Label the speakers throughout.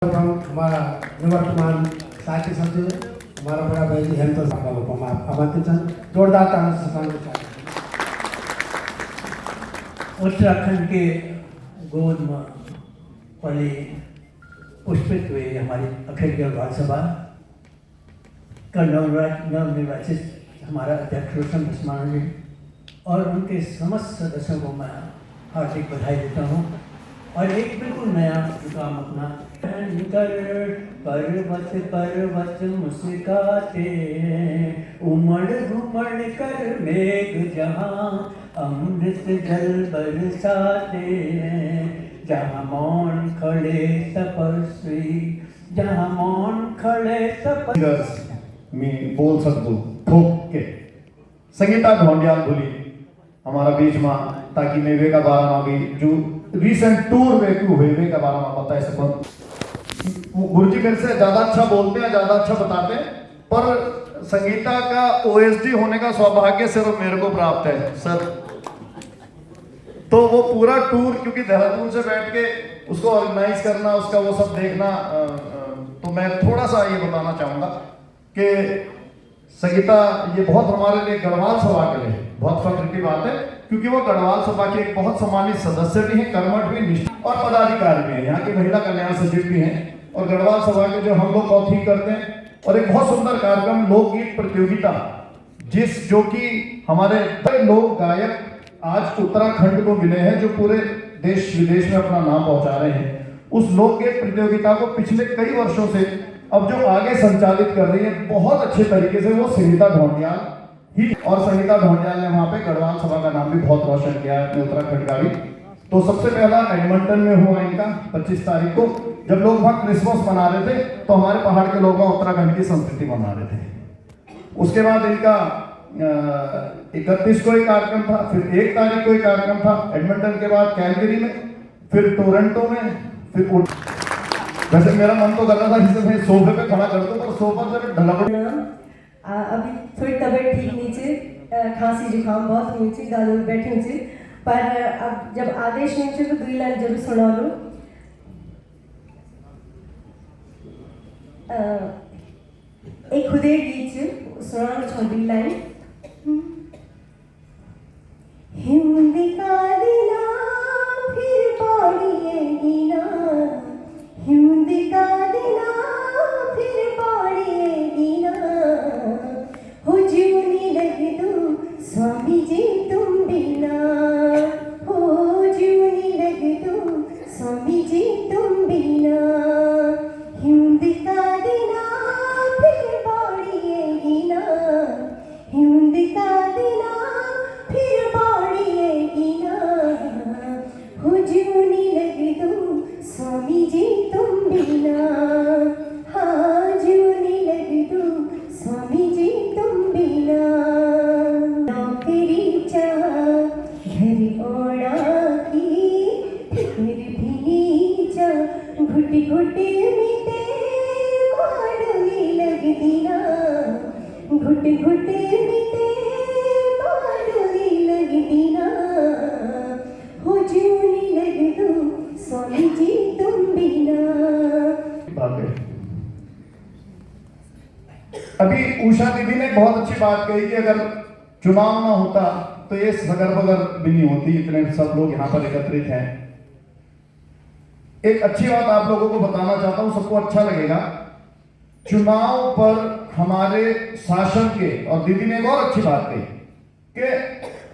Speaker 1: हमारा निवर्तमान साथी सचिव हमारा बड़ा भाई हेमंत साहब को हम आमंत्रित जोरदार तालियों से स्वागत करते हैं।
Speaker 2: उत्तराखंड के गोद में पले पुष्पित हुए हमारी अखिल गणराज्य सभा का नवनिर्वाचित हमारा अध्यक्ष रोशन धस्माना जी और उनके समस्त सदस्यों को मैं हार्दिक बधाई देता हूँ। और एक बिल्कुल नया काम अपना कर पर्वत पर्वत मुस्काते उमड़ घुमड़ कर मेघ जहाँ अमृत जल बरसाते जहाँ मौन खड़े तपस्वी जहाँ मौन खड़े तपस्वी
Speaker 3: मी बोल सकतो ठोक के संगीता ढोंडियाल बोली हमारा बीच में ताकि मैं वे का बारे में भी जो रिसेंट टूर वे क्यों हुए वे का बारे में बता सको। गुरुजी मेरे से ज्यादा अच्छा बोलते हैं, ज्यादा अच्छा बताते हैं, पर संगीता का ओएसडी होने का सौभाग्य सिर्फ मेरे को प्राप्त है सर। तो वो पूरा टूर क्योंकि देहरादून से बैठ के उसको ऑर्गेनाइज करना, उसका वो सब देखना, तो मैं थोड़ा सा ये बताना चाहूंगा कि संगीता ये बहुत हमारे लिए गढ़वाल सभा के लिए बहुत फख्र की बात है, क्योंकि वो गढ़वाल सभा के एक बहुत सम्मानित सदस्य भी हैं, कर्मठ भी, निष्ठ और पदाधिकारी भी हैं, यहाँ की महिला कल्याण सचिव भी हैं और गढ़वाल सभा के जो हम लोग कौथी करते हैं। और एक बहुत सुंदर कार्यक्रम लोकगीत प्रतियोगिता जो कि हमारे लोक गायक आज उत्तराखंड को मिले हैं जो पूरे देश विदेश में अपना नाम पहुंचा रहे हैं। उस लोकगीत प्रतियोगिता को पिछले कई वर्षों से अब जो आगे संचालित कर रही है बहुत अच्छे तरीके से वो संगीता ढोंडियाल ही, और संगीता ढोंडियाल ने वहां पे गढ़वाल सभा का नाम भी बहुत रोशन किया है अपने उत्तराखंड का भी। तो सबसे पहला एडमंटन में हुआ इनका 25 तारीख को, जब लोग वहां क्रिसमस मना रहे थे तो हमारे पहाड़ के लोग वहां उत्तराखंड की संस्कृति मना रहे थे। उसके बाद इनका 31 को एक कार्यक्रम था, फिर 1 तारीख को एक कार्यक्रम था एडमंटन के बाद कैलगरी में, फिर टोरंटो में, फिर वैसे मेरा मन तो कर रहा था जिसे मैं सोफे पे खड़ा कर दूं, पर सोफा जरा ढला पड़ा।
Speaker 4: अभी थोड़ी तबीयत ठीक नहीं थी, खांसी जुकाम बहुत हुई थी, गालों में बैठी हुई थी, पर अब जब आदेश नहीं थे तो 2 लाइन जरूर सुना लो। एक खुदे गीत सुना लो 2 लाइन। हिंदी का दिना फिर पौड़िएगी ना, हिंदी का दिना फिर पौड़िएगी ना, हो जूनी लगे दो स्वामी जी तुम बिना, हो जूनी लगे दो स्वामी जी तुम बिना, हिंदी का दिना फिर पौड़िएगी ना, हिंदी का दिना फिर पौड़िएगी ना, हो जूनी लगे दो स्वामी जी तुम बिना, हाँ जूनी लगे दो स्वामी जी तुम बिना, नौकरी चाह घर ओढ़ा की फिर भी नीचा घुट घुट मिटे माडवी लगती ना, घुट घुट मिटे माडवी लगती ना, हो जूनी लगे दो स्वामी जी तुम बिना।
Speaker 3: अभी उषा दीदी ने बहुत अच्छी बात कही कि अगर चुनाव ना होता तो ये सगर बगर भी नहीं होती, इतने सब लोग यहाँ पर एकत्रित हैं। एक अच्छी बात आप लोगों को बताना चाहता हूं, सबको अच्छा लगेगा। चुनाव पर हमारे शासन के, और दीदी ने एक और अच्छी बात कही कि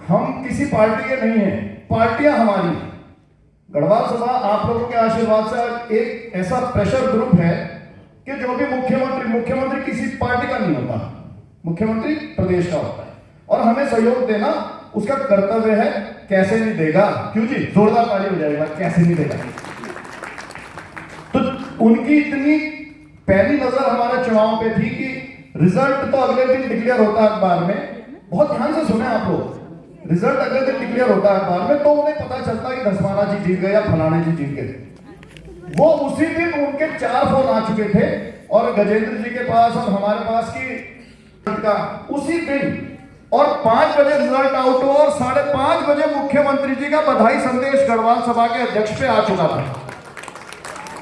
Speaker 3: हम किसी पार्टी के नहीं हैं, पार्टियां हमारी। गढ़वाल सभा आप लोगों के आशीर्वाद से एक ऐसा प्रेशर ग्रुप है कि जो भी मुख्यमंत्री किसी पार्टी का नहीं होता, मुख्यमंत्री प्रदेश का होता है और हमें सहयोग देना उसका कर्तव्य है। कैसे नहीं देगा, क्यों जी, जोरदार ताली हो जाएगा, कैसे नहीं देगा। तो उनकी इतनी पहली नजर हमारे चुनाव पे थी कि रिजल्ट तो अगले दिन डिक्लेयर होता है अखबार में, बहुत ध्यान से सुने आप लोग, रिजल्ट अगले दिन डिक्लेयर होता है अखबार में, तो उन्हें पता चलता है कि धस्माना जी जीत गए या फलाने जी जीत गए। वो उसी दिन उनके 4 फोन आ चुके थे और गजेंद्र जी के पास और हमारे पास की का उसी दिन, और 5 बजे रिजल्ट आउट हुआ और 5:30 बजे मुख्यमंत्री जी का बधाई संदेश गढ़वाल सभा के अध्यक्ष पे आ चुका था।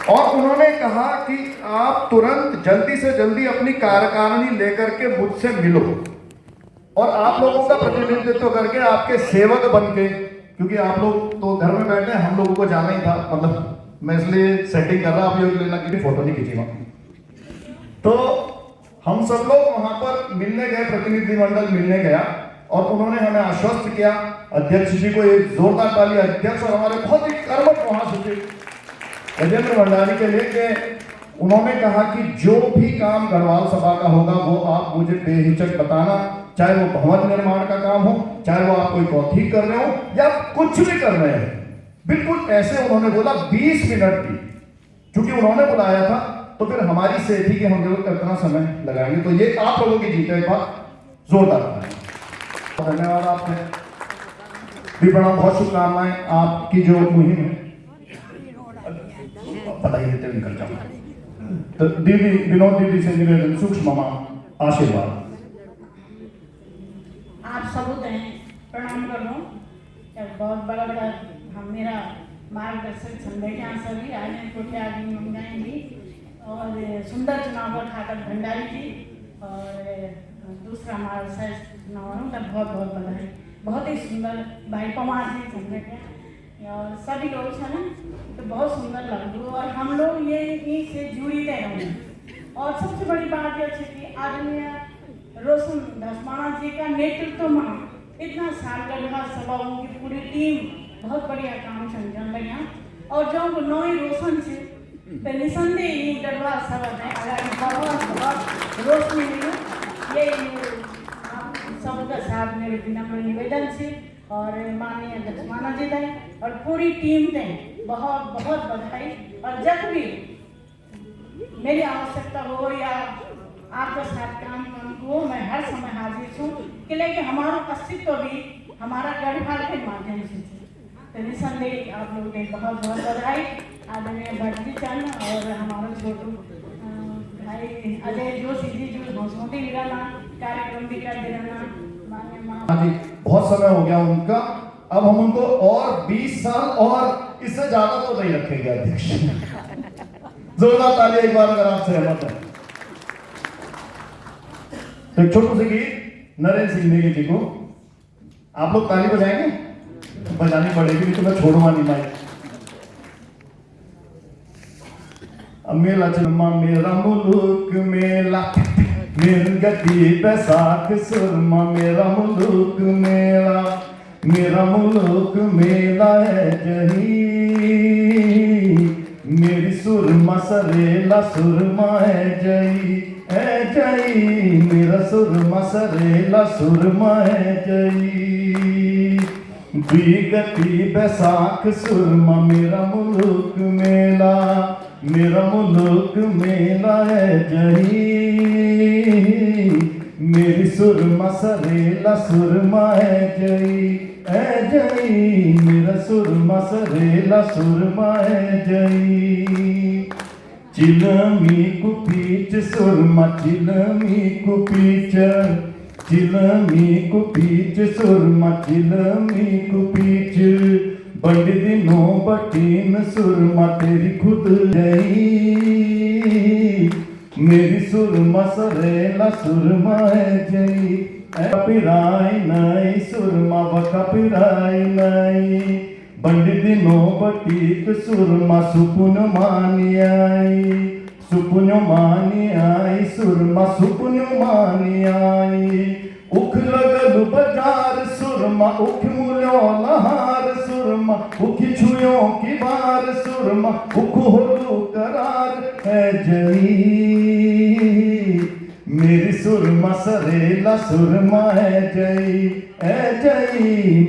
Speaker 3: और उन्होंने कहा कि आप तुरंत जल्दी से जल्दी अपनी कार्यकारिणी लेकर के मुझसे मिलो और आप लोगों का प्रतिनिधित्व करके आपके सेवक बन के, क्योंकि आप लोग तो घर में बैठे, हम लोगों को जाना ही था, मतलब मैं इसलिए सेटिंग कर रहा, आप योग लेना की फोटो नहीं खींची वहां। तो हम सब लोग वहां पर मिलने गए, प्रतिनिधिमंडल मिलने गया और उन्होंने हमें आश्वस्त किया, अध्यक्ष जी को एक जोरदार ताली अध्यक्ष और हमारे बहुत ही कर्मठ महासचिव राजेंद्र भंडारी के लिए, कि उन्होंने कहा कि जो भी काम गढ़वाल सभा का होगा वो आप मुझे बेहिचक बताना, चाहे वो भवन निर्माण का काम हो, चाहे वो आप कोई कॉफी कर रहे हो या कुछ भी कर रहे हैं। बिल्कुल ऐसे उन्होंने बोला 20 मिनट की, क्योंकि उन्होंने बुलाया था तो फिर हमारी से थी कि हम जरूर कितना समय लगाएंगे। तो ये आप लोगों की जीत है, एक बात जोरदार धन्यवाद। आपने भी बड़ा बहुत शुभकामनाएं, आपकी जो मुहिम है बताइए देते हुए निकल जाऊंगा। तो दीदी, विनोद दीदी से निवेदन, सूक्ष्म मामा आशीर्वाद।
Speaker 5: आप सबूत हैं, प्रणाम करो। बहुत बड़ा बड़ा हम मेरा मार्गदर्शक संगठन सभी आने को क्या मंगाएंगी और सुंदर चुनाव खाकर भंडारी जी और दूसरा हमारा सर चुनाव का बहुत बहुत बधाई। बहुत ही सुंदर भाई पवार जी संगठन और सभी लोग हैं ना, तो बहुत सुंदर लगू और हम लोग ये से जुड़ी रहे। और सबसे बड़ी बात यह है कि आदरणीय रोशन धसमाना जी का नेतृत्व में इतना साल गढ़वाल सभाओं की पूरी टीम बहुत बढ़िया काम संजन बढ़िया और जो नई रोशन से निसंदेह गढ़वाल सभा में अगर रोशनी ये सबका साथ मेरे विनम्र निवेदन से और माननीय धसमाना जी दें और पूरी टीम दें बहुत बहुत बधाई। और जब भी मेरी आवश्यकता हो या आपका साथ काम हो, मैं हर समय हाजिर हूँ कि लेकिन हमारा अस्तित्व भी हमारा गढ़वाल के माध्यम से। तो निसंदेह आप लोगों के बहुत बहुत बधाई। आदरणीय भट्टी चंद और हमारा छोटू भाई अजय जोशी जी जो हौसलों गिराना कार्यक्रम भी कर देना मान्य
Speaker 3: बहुत समय हो गया उनका, अब हम उनको और 20 साल और इससे ज्यादा तो नहीं रखेंगे अध्यक्ष। जोरदार ताली एक बार अगर आप सहमत हैं। तो एक छोटू से गीत नरेंद्र सिंह नेगी जी को आप लोग ताली बजाएंगे, बजानी पड़ेगी नहीं तो मैं छोड़ूंगा नहीं माइक। मेला चलमा मेरा मुल्क मेला मेर गति बैसाख सुरमा, मेरा मुल्क मेरा मुल्क मेला है जही, मेरी सुरमा सरेला सुरमा है जई है जई, मेरा सुरमा सरेला सुरमा है जई, गति बैसाख सुरमा मेरा मुल्क मेला है जही, मेरी सुरमा सरेला सुरमा है जई, मेरा सुरमा सरेला सुरमा है जई, चिलमी कुपीच सुरमा चिलमी कुपीच सुरमा चिलमी कुपीच, बड़ दिनों बटीन सुरमा तेरी खुद जई, मेरी सुरमा सरेला सुरमा है जई, कपिराई नई सुरमा बकपिराई नई, बड़ दिनों बटीक सुरमा सुपुन मानी आई सुरमा सुपुन मानी आई, उख लगल बाजार सुरमा उख मुलो लहार सुरमा, उख छुयो की बार सुरमा उख होलू करार है जई, मेरी सुरमा सरेला सुरमा है जई,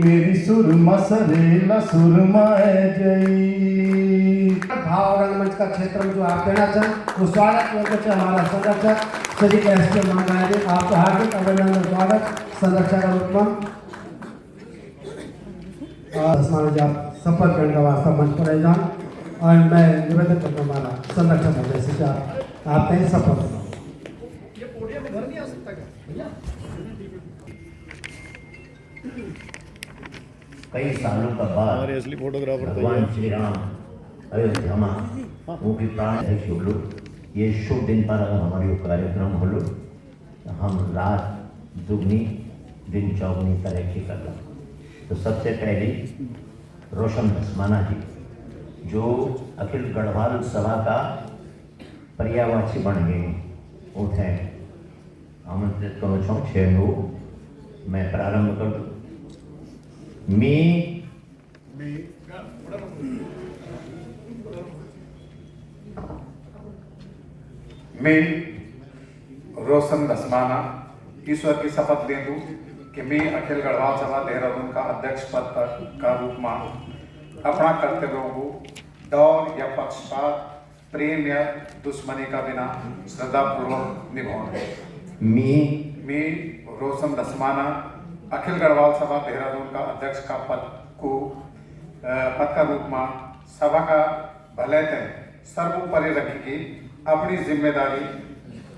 Speaker 3: मेरी सुरमा सरेला सुरमा है जई।
Speaker 1: भाव रंगमंच का क्षेत्र में जो आप देना चाहें वो स्वागत योग्य से हमारा संरक्षक श्री एस मंगाया जी, आपको हार्दिक अभिनंदन स्वागत संरक्षक अनुपम। जी आप शपथ ग्रहण का वास्ता मंच पर जान और मैं निवेदन करना हमारा संरक्षक महोदय से आप कहीं शपथ
Speaker 6: कई सालों का बाद
Speaker 3: असली फोटोग्राफर
Speaker 6: भगवान श्री राम अयोध्या में वो भी प्राण अध्यक्ष होलो ये शुभ दिन पर अगर हमारी वो कार्यक्रम होलो तो हम रात दुगनी दिन चौगनी तरक्की करना। तो सबसे पहले रोशन धसमाना जी जो अखिल गढ़वाल सभा का पर्यावाची बन गए वो थे आमंत्रित करो छो छेड़ो मैं प्रारंभ कर दूँ।
Speaker 7: मैं रोशन धसमाना ईश्वर की शपथ ले दूँ कि मैं अखिल गढ़वाल सभा देहरादून का अध्यक्ष पद का रूप में अपना कर्तव्यों को डर या पक्षपात प्रेम या दुश्मनी का बिना श्रद्धापूर्वक निभाऊंगा। मैं रोशन धसमाना अखिल गढ़वाल सभा देहरादून का अध्यक्ष का पद का रूप में सभा का भले तय सर्वोपरि रखेगी अपनी जिम्मेदारी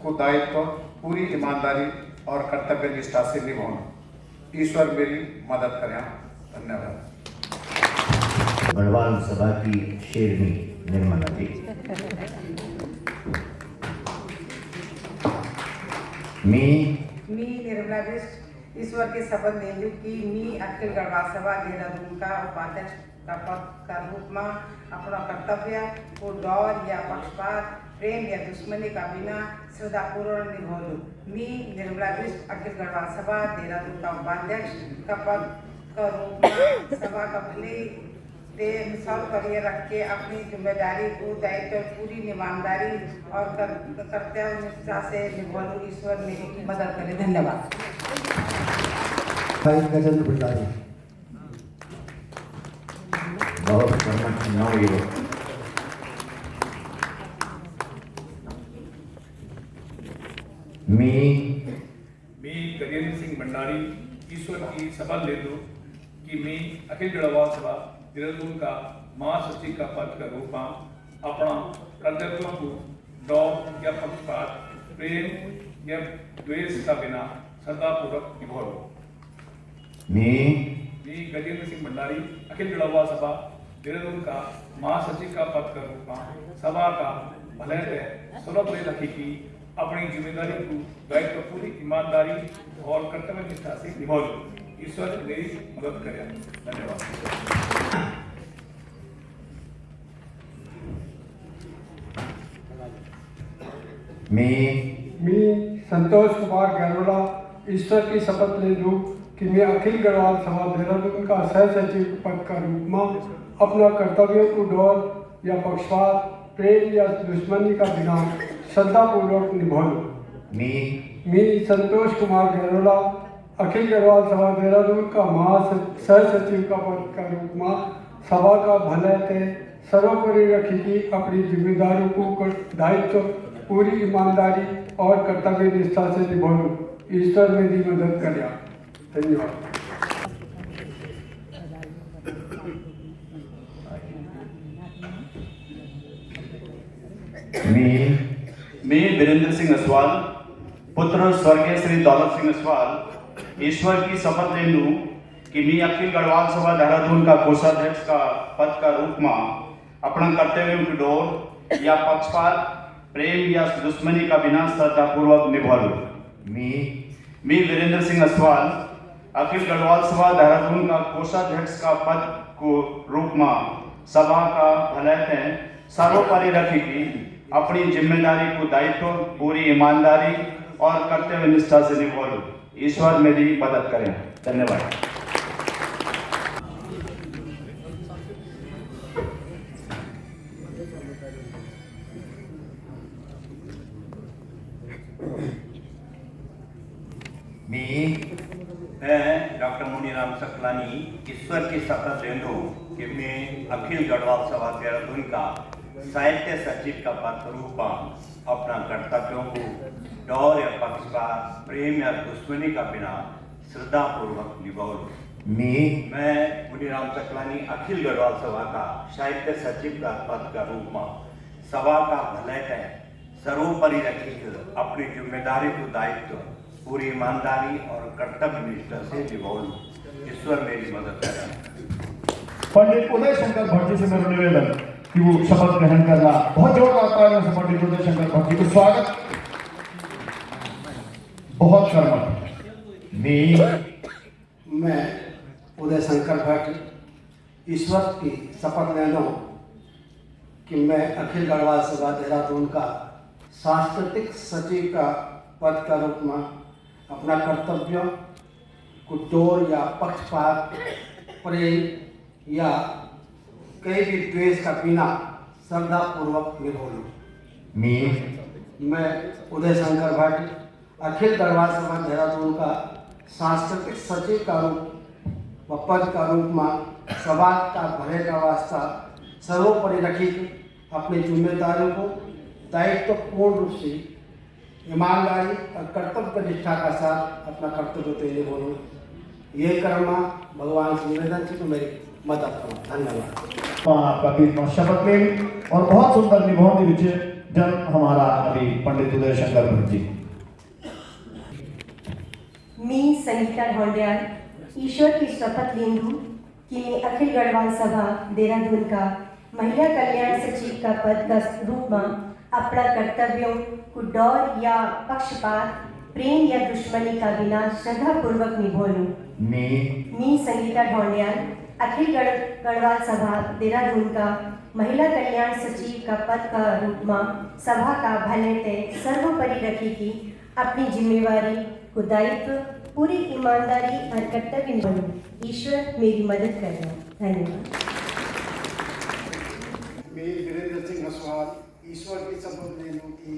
Speaker 7: को दायित्व पूरी ईमानदारी और कर्तव्य निष्ठा से निभाऊंगा। ईश्वर मेरी मदद करें। धन्यवाद।
Speaker 6: गढ़वाल सभा की शेरनी निर्मला जी।
Speaker 8: मी निर्मला बिष्ट ईश्वर की शपथ ले लूँ कि मी अखिल गढ़वाल सभा देहरादून का उपाध्यक्ष का पद का रूप में अपना कर्तव्य को डर या पक्षपात प्रेम या दुश्मनी का बिना श्रद्धापूर्वक निभाऊँ। मी निर्मला बिष्ट अखिल गढ़वाल सभा देहरादून का उपाध्यक्ष का पद का रूप में सभा का भले सर्वोपरि रख के अपनी जिम्मेदारी को दायित्व पूरी ईमानदारी और कर्तव्य निष्ठा से निभाऊँ। ईश्वर मेरी मदद करे। धन्यवाद।
Speaker 1: गजेंद्र भंडारी।
Speaker 6: बहुत कर्मठ नवयुवक।
Speaker 7: मैं गजेंद्र सिंह भंडारी ईश्वर की शपथ ले दूँ कि मैं अखिल गढ़वाल सभा देहरादून का महासचिव का पद का रूप में अपना कर्तव्यों को डर या पक्षपात प्रेम या द्वेष का बिना श्रद्धापूर्वक निभाऊँ।
Speaker 6: मैं
Speaker 7: गजेंद्र सिंह भंडारी अखिल गढ़वाल सभा देहरादून का महासचिव का पद का रूप में सभा का भले सर्वोपरि रखेगी अपनी जिम्मेदारी को दायित्व पूरी ईमानदारी और कर्तव्य निष्ठा से निभाऊँ। ईश्वर मेरी मदद करे। धन्यवाद।
Speaker 6: मैं
Speaker 9: संतोष कुमार गहलोला ईश्वर की शपथ ले लूँ कि मैं अखिल गढ़वाल सभा देहरादून का सह सचिव पद का रूप में अपना कर्तव्यों को डर या पक्षपात प्रेम या दुश्मनी का बिना श्रद्धापूर्वक निभाऊँ। मैं संतोष कुमार गहलोला अखिल गढ़वाल सभा देहरादून का सह सचिव का पद का रूप में सभा का भले तय सर्वोपरि रखेगी अपनी जिम्मेदारियों को दायित्व पूरी ईमानदारी और कर्तव्य निष्ठा से निभाऊँ। ईश्वर मेरी मदद करे। धन्यवाद।
Speaker 10: मैं वीरेंद्र सिंह असवाल पुत्र स्वर्गीय श्री दौलत सिंह असवाल ईश्वर की शपथ ले लूँ कि मैं अखिल गढ़वाल सभा देहरादून का कोषाध्यक्ष का पद का रूप में अपना कर्तव्यों की डोर या पक्षपात प्रेम या दुश्मनी का बिना श्रद्धापूर्वक निभाऊँ। मैं वीरेंद्र सिंह असवाल अखिल गढ़वाल सभा देहरादून का कोषाध्यक्ष का पद को रूप में सभा का भले तय सर्वोपरि रखेगी अपनी जिम्मेदारी को दायित्व पूरी ईमानदारी और कर्तव्य निष्ठा से निभाऊँ। ईश्वर मेरी मदद करें। धन्यवाद।
Speaker 11: मैं डॉक्टर मुनीराम सकलानी ईश्वर की शपथ ले लूँ कि मैं अखिल गढ़वाल सभा देहरादून का साहित्य सचिव का पद रूप में अपना कर्तव्यों को डर या पक्षपात प्रेम या दुश्मनी का बिना श्रद्धापूर्वक निभाऊँ। मैं मुनीराम सकलानी अखिल गढ़वाल सभा का साहित्य सचिव का पद का रूप में सभा का भले तय सर्वोपरि रखकर अपनी जिम्मेदारी को दायित्व पूरी ईमानदारी और कर्तव्य निष्ठा से निभाऊँ। ईश्वर मेरी मदद करें।
Speaker 3: पंडित उदय शंकर भट्ट जी से मेरा निवेदन कि वो शपथ ग्रहण करना। बहुत जोरदार तालियों से पंडित उदय शंकर भट्ट जी को स्वागत। बहुत कर्मठ।
Speaker 1: मैं उदय शंकर भट्ट ईश्वर की शपथ ले लूं कि मैं अखिल गढ़वाल सभा देहरादून का सांस्कृतिक सचिव का पद का रूप में अपना कर्तव्यों को डोर या पक्षपात, प्रेम या कई भी द्वेष का बिना श्रद्धा पूर्वक निभाऊं। मैं उदय शंकर भट्ट अखिल गढ़वाल सभा देहरादून का सांस्कृतिक सचिव का रूप व पद का रूप में समाज का भले का वास्ता सर्वोपरि रखी अपनी जिम्मेदारियों को दायित्वपूर्ण रूप से ईमानदारी और कर्तव्य निष्ठा का साथ अपना कर्तव्य तेज बोलूँ। ये कर्म भगवान से निवेदन से तो मेरी मदद करो। धन्यवाद।
Speaker 3: आपका बीच में शपथ ले और बहुत सुंदर निभाने विचे जन हमारा अभी पंडित उदय शंकर भट्ट जी।
Speaker 4: मी संगीता ढोंडियाल ईश्वर की शपथ लेंदू कि मैं अखिल गढ़वाल सभा देहरादून का महिला कल्याण सचिव का पद का रूप में अपना कर्तव्यों को डर या पक्षपात, प्रेम या दुश्मनी का बिना श्रद्धा पूर्वक निभाऊं। मी संगीता ढोंडियाल अखिल गढ़वाल सभा देहरादून का महिला कल्याण सचिव का पद का रूप में सभा का भले ते सर्वोपरि रखेगी अपनी जिम्मेवारी को दायित्व पूरी ईमानदारी और कर्तव्य निभाऊं। ईश्वर मेरी मदद करना। धन्यवाद।
Speaker 1: मैं वीरेंद्र सिंह असवाल ईश्वर की शपथ ले लूं कि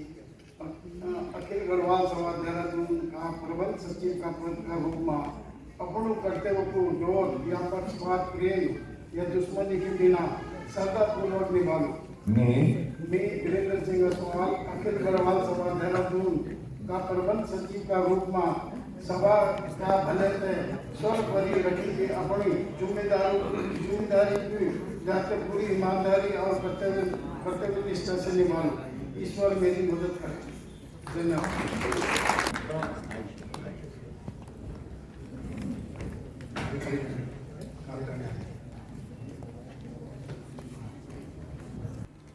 Speaker 1: अखिल गढ़वाल सभा देहरादून का प्रबंध सचिव का पद का रूप में अपनों कर्तव्य को डोर या पक्षपात, प्रेम या दुश्मनी के बिना श्रद्धापूर्वक निभाऊं। मैं वीरेंद्र सिंह असवाल अखिल गढ़वाल सभा देहरादून का प्रबंध सचिव का रूप में सभा का भले से सर्वोपरि रखी के अपनी जिम्मेदारी की जाते पूरी ईमानदारी और कर्तव्य निष्ठा से निभाऊं। ईश्वर मेरी मदद करे। धन्यवाद।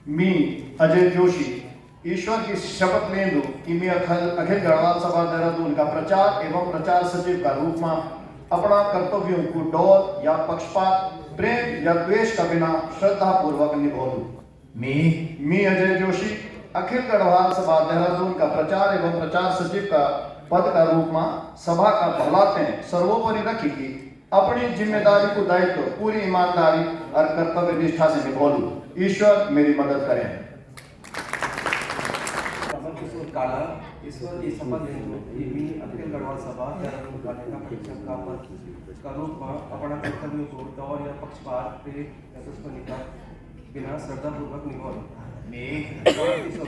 Speaker 3: मी अजय जोशी ईश्वर की शपथ ले लूं कि मैं अखिल गढ़वाल सभा देहरादून का प्रचार एवं प्रचार सचिव का रूप में अपना कर्तव्यों को डर या पक्षपात, प्रेम या द्वेष का बिना श्रद्धा पूर्वक निभाऊं। मी अजय जोशी अखिल गढ़वाल सभा देहरादून का प्रचार एवं प्रचार सचिव का पद का रूप में सभा का भलाते सर्वोपरि रखी अपनी जिम्मेदारी को दायित्व पूरी ईमानदारी और कर्तव्य निष्ठा से निभाऊं। ईश्वर मेरी मदद करें।
Speaker 1: काला ईश्वर की शपथ लेंदू कि मैं अखिल गढ़वाल सभा देहरादून का लेखा परीक्षक का पद का रूप में अपना कर्तव्य को डर या पक्षपात, प्रेम या दुश्मनी का बिना श्रद्धापूर्वक निभाऊं।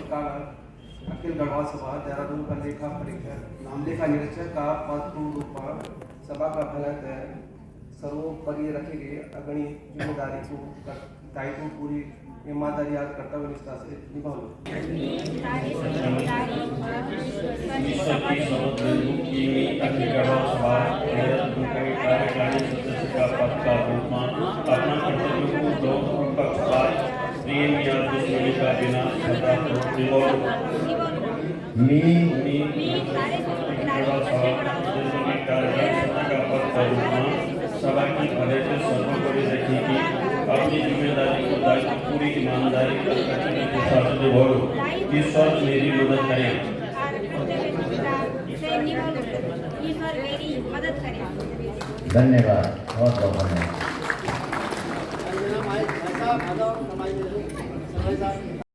Speaker 1: काला अखिल गढ़वाल सभा देहरादून का लेखा परीक्षक लेखा निरीक्षक का पद के रूप में सभा का भला सर्वोपरि रखे गए अग्नि जिम्मेदारी को दायित्व पूरी ईमानदारी और कर्तव्य निष्ठा से निभाऊं।
Speaker 12: सभा की भले से सर्वोपरि रखेगी अपनी जिम्मेदारी को दायित्व पूरी ईमानदारी और कर्तव्य के साथ निभाऊं। ईश्वर मेरी मदद करें।
Speaker 6: धन्यवाद। बहुत बहुत धन्यवाद।